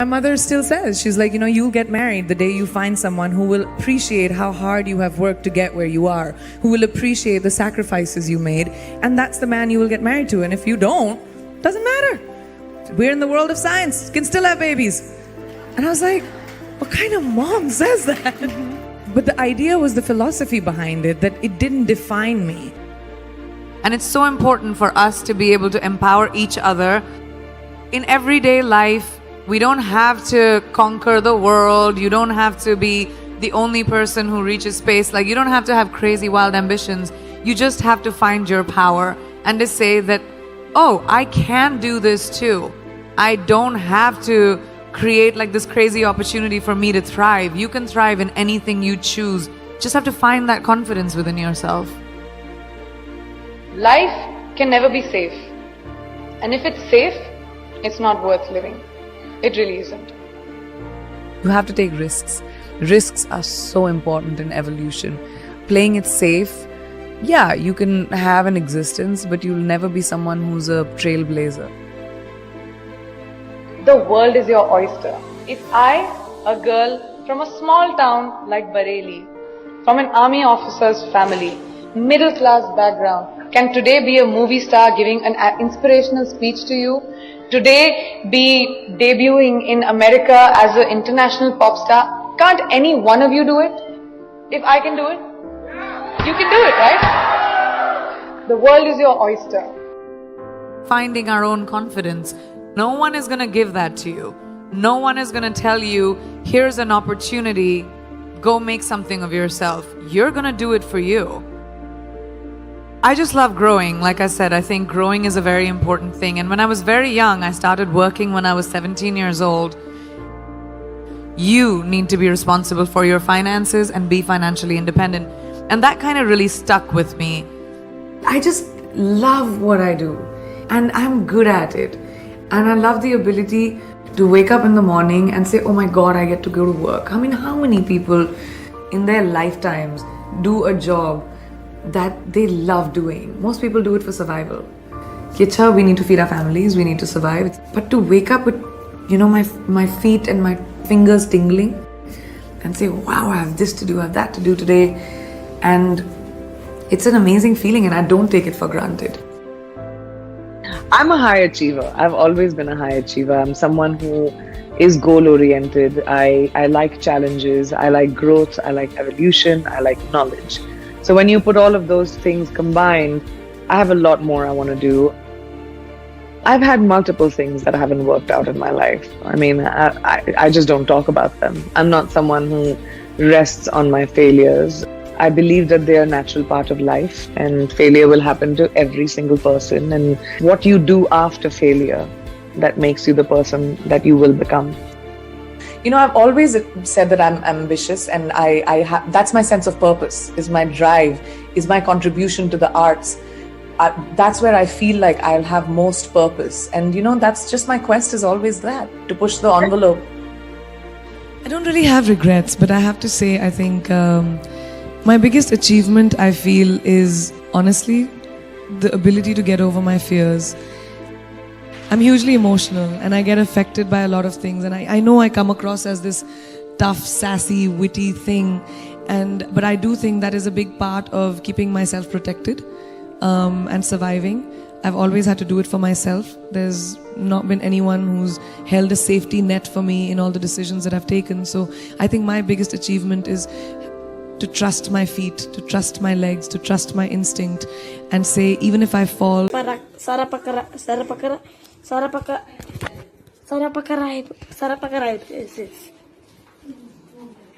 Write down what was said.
My mother still says, she's like, you'll get married the day you find someone who will appreciate how hard you have worked to get where you are, who will appreciate the sacrifices you made, and that's the man you will get married to. And if you don't, doesn't matter. We're in the world of science, you can still have babies. And I was like, what kind of mom says that? But the idea was the philosophy behind it, that it didn't define me. And it's so important for us to be able to empower each other. In everyday life, we don't have to conquer the world. You don't have to be the only person who reaches space. Like, you don't have to have crazy, wild ambitions. You just have to find your power and to say that, oh, I can do this too. I don't have to create like this crazy opportunity for me to thrive. You can thrive in anything you choose. Just have to find that confidence within yourself. Life can never be safe. And if it's safe, it's not worth living. It really isn't. You have to take risks. Risks are so important in evolution. Playing it safe, yeah, you can have an existence, but you'll never be someone who's a trailblazer. The world is your oyster. If I, a girl from a small town like Bareilly, from an army officer's family, middle class background, can today be a movie star giving an inspirational speech to you, today be debuting in America as an international pop star, can't any one of you do it? If I can do it, you can do it, right? The world is your oyster. Finding our own confidence. No one is going to give that to you. No one is going to tell you, here's an opportunity, go make something of yourself. You're going to do it for you. I just love growing. Like I said, I think growing is a very important thing. And when I was very young, I started working when I was 17 years old. You need to be responsible for your finances and be financially independent. And that kind of really stuck with me. I just love what I do, and I'm good at it. And I love the ability to wake up in the morning and say, oh my God, I get to go to work. I mean, how many people in their lifetimes do a job that they love doing? Most people do it for survival. Kicha, we need to feed our families, we need to survive. But to wake up with, my feet and my fingers tingling and say, wow, I have this to do, I have that to do today. And it's an amazing feeling, and I don't take it for granted. I'm a high achiever. I've always been a high achiever. I'm someone who is goal-oriented. I like challenges. I like growth. I like evolution. I like knowledge. So when you put all of those things combined, I have a lot more I want to do. I've had multiple things that haven't worked out in my life. I mean, I just don't talk about them. I'm not someone who rests on my failures. I believe that they are a natural part of life, and failure will happen to every single person. And what you do after failure, that makes you the person that you will become. I've always said that I'm ambitious, and that's my sense of purpose, is my drive, is my contribution to the arts. That's where I feel like I'll have most purpose. And that's just my quest, is always that, to push the envelope. I don't really have regrets, but I have to say, I think my biggest achievement, I feel, is honestly the ability to get over my fears. I'm hugely emotional, and I get affected by a lot of things, and I know I come across as this tough, sassy, witty thing, but I do think that is a big part of keeping myself protected and surviving. I've always had to do it for myself. There's not been anyone who's held a safety net for me in all the decisions that I've taken. So I think my biggest achievement is to trust my feet, to trust my legs, to trust my instinct, and say, even if I fall, Sarapakara,